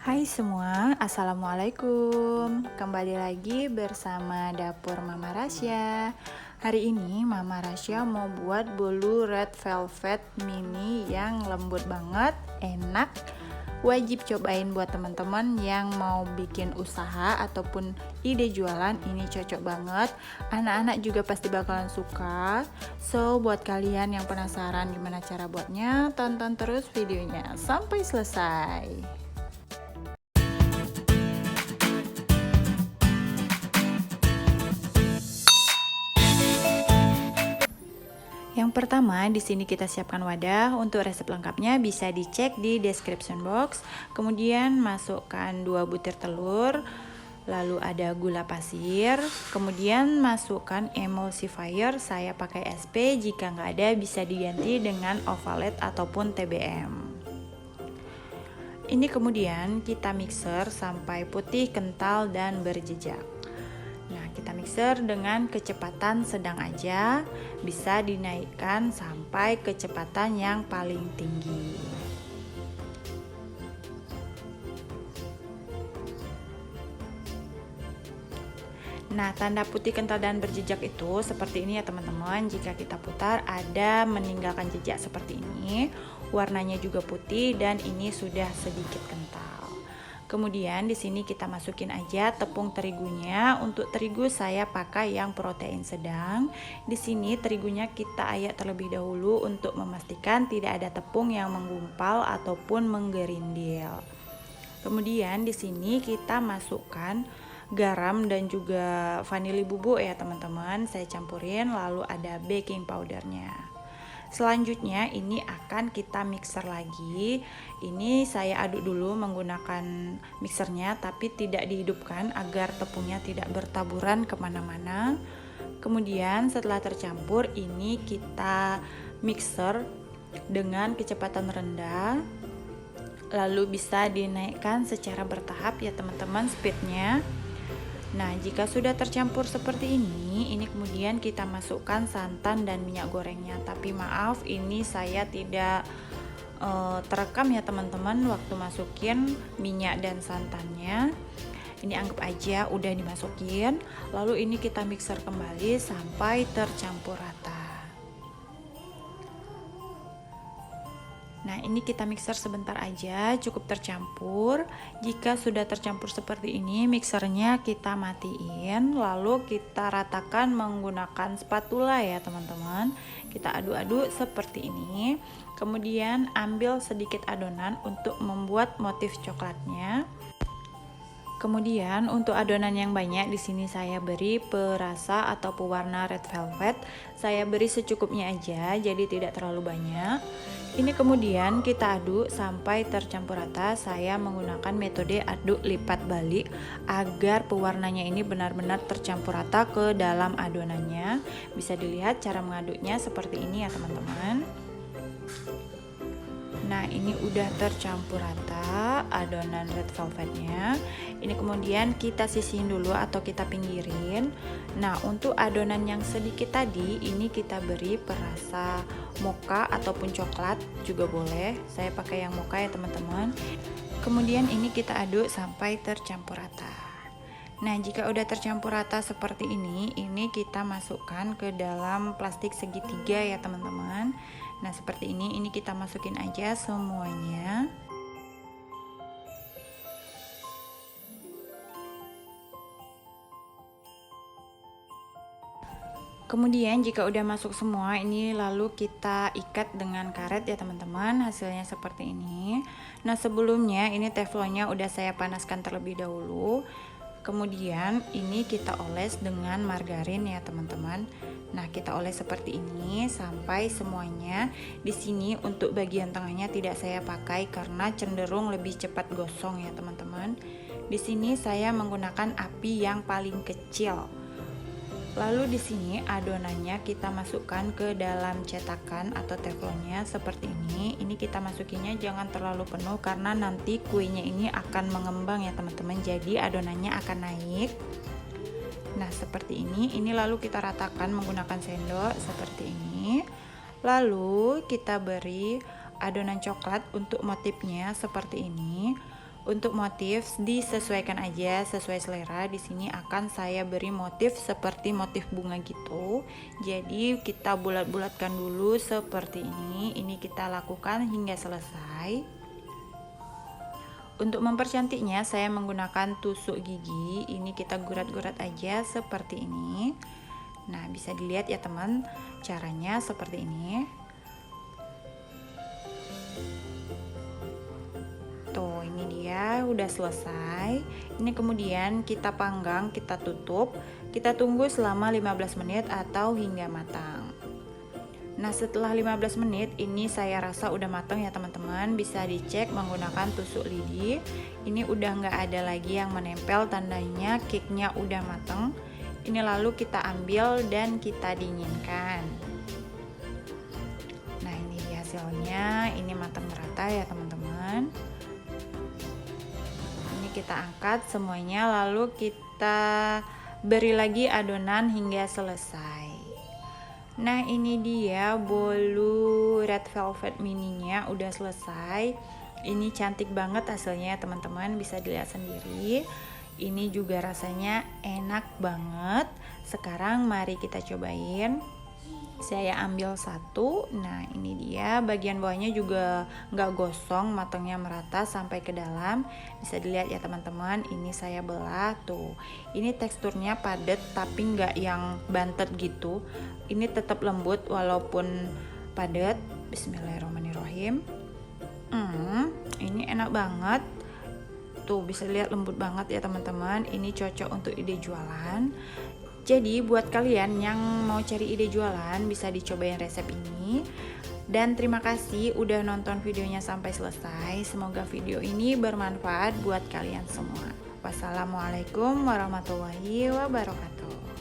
Hai semua, Assalamualaikum. Kembali lagi bersama Dapur Mama Rasya. Hari ini Mama Rasya mau buat bolu red velvet mini yang lembut banget, enak. Wajib cobain buat teman-teman yang mau bikin usaha ataupun ide jualan, ini cocok banget. Anak-anak juga pasti bakalan suka. So, buat kalian yang penasaran gimana cara buatnya, tonton terus videonya sampai selesai. Yang pertama, di sini kita siapkan wadah. Untuk resep lengkapnya bisa dicek di description box. Kemudian masukkan 2 butir telur, lalu ada gula pasir. Kemudian masukkan emulsifier, saya pakai SP, jika nggak ada bisa diganti dengan ovalet ataupun TBM. Ini kemudian kita mixer sampai putih, kental, dan berjejak. Nah, kita mixer dengan kecepatan sedang aja, bisa dinaikkan sampai kecepatan yang paling tinggi. Nah, tanda putih, kental, dan berjejak itu seperti ini ya teman-teman. Jika kita putar ada meninggalkan jejak seperti ini, warnanya juga putih dan ini sudah sedikit kental. Kemudian di sini kita masukin aja tepung terigunya. Untuk terigu saya pakai yang protein sedang. Di sini terigunya kita ayak terlebih dahulu untuk memastikan tidak ada tepung yang menggumpal ataupun menggerindil. Kemudian di sini kita masukkan garam dan juga vanili bubuk ya teman-teman. Saya campurin, lalu ada baking powdernya. Selanjutnya ini akan kita mixer lagi. Ini saya aduk dulu menggunakan mixernya, tapi tidak dihidupkan agar tepungnya tidak bertaburan kemana-mana. Kemudian setelah tercampur ini kita mixer dengan kecepatan rendah, lalu bisa dinaikkan secara bertahap ya teman-teman speednya. Nah, jika sudah tercampur seperti ini kemudian kita masukkan santan dan minyak gorengnya. Tapi maaf, ini saya tidak terekam ya teman-teman waktu masukin minyak dan santannya. Ini anggap aja udah dimasukin. Lalu ini kita mixer kembali sampai tercampur rata. Nah, ini kita mixer sebentar aja, cukup tercampur. Jika sudah tercampur seperti ini, mixernya kita matiin, lalu kita ratakan menggunakan spatula ya teman-teman. Kita aduk-aduk seperti ini. Kemudian ambil sedikit adonan untuk membuat motif coklatnya. Kemudian untuk adonan yang banyak di sini saya beri perasa atau pewarna red velvet. Saya beri secukupnya aja, jadi tidak terlalu banyak. Ini kemudian kita aduk sampai tercampur rata. Saya menggunakan metode aduk lipat balik agar pewarnanya ini benar-benar tercampur rata ke dalam adonannya. Bisa dilihat cara mengaduknya seperti ini ya teman-teman. Nah, ini udah tercampur rata adonan red velvetnya. Ini kemudian kita sisihin dulu atau kita pinggirin. Nah, untuk adonan yang sedikit tadi ini kita beri perasa mocha ataupun coklat juga boleh. Saya pakai yang mocha ya teman-teman. Kemudian ini kita aduk sampai tercampur rata. Nah, jika udah tercampur rata seperti ini kita masukkan ke dalam plastik segitiga ya teman-teman. Nah, seperti ini kita masukin aja semuanya. Kemudian jika udah masuk semua ini lalu kita ikat dengan karet ya teman-teman. Hasilnya seperti ini. Nah, sebelumnya ini teflonnya udah saya panaskan terlebih dahulu. Kemudian ini kita oles dengan margarin ya teman-teman. Nah, kita oles seperti ini sampai semuanya. Di sini untuk bagian tengahnya tidak saya pakai karena cenderung lebih cepat gosong ya teman-teman. Di sini saya menggunakan api yang paling kecil. Lalu di sini adonannya kita masukkan ke dalam cetakan atau teflonnya seperti ini. Ini kita masukinnya jangan terlalu penuh karena nanti kuenya ini akan mengembang ya teman-teman. Jadi adonannya akan naik. Nah, seperti ini lalu kita ratakan menggunakan sendok seperti ini. Lalu kita beri adonan coklat untuk motifnya seperti ini. Untuk motif disesuaikan aja sesuai selera. Di sini akan saya beri motif seperti motif bunga gitu. Jadi kita bulat-bulatkan dulu seperti ini. Ini kita lakukan hingga selesai. Untuk mempercantiknya saya menggunakan tusuk gigi. Ini kita gurat-gurat aja seperti ini. Nah, bisa dilihat ya teman, caranya seperti ini. Tuh, ini dia udah selesai. Ini kemudian kita panggang, kita tutup. Kita tunggu selama 15 menit atau hingga matang. Nah, setelah 15 menit ini saya rasa udah matang ya teman-teman. Bisa dicek menggunakan tusuk lidi. Ini udah nggak ada lagi yang menempel, tandanya cake-nya udah matang. Ini lalu kita ambil dan kita dinginkan. Nah, ini dia hasilnya. Ini matang merata ya teman-teman. Kita angkat semuanya, lalu kita beri lagi adonan hingga selesai. Nah, ini dia bolu red velvet mininya udah selesai. Ini cantik banget hasilnya teman-teman, bisa dilihat sendiri. Ini juga rasanya enak banget. Sekarang mari kita cobain. Saya ambil satu. Nah, ini dia, bagian bawahnya juga nggak gosong, matangnya merata sampai ke dalam. Bisa dilihat ya teman-teman, ini saya belah tuh. Ini teksturnya padat tapi nggak yang bantet gitu. Ini tetap lembut walaupun padat. Bismillahirrahmanirrahim. Ini enak banget. Tuh, bisa lihat lembut banget ya teman-teman. Ini cocok untuk ide jualan. Jadi buat kalian yang mau cari ide jualan bisa dicobain resep ini. Dan terima kasih udah nonton videonya sampai selesai. Semoga video ini bermanfaat buat kalian semua. Wassalamualaikum warahmatullahi wabarakatuh.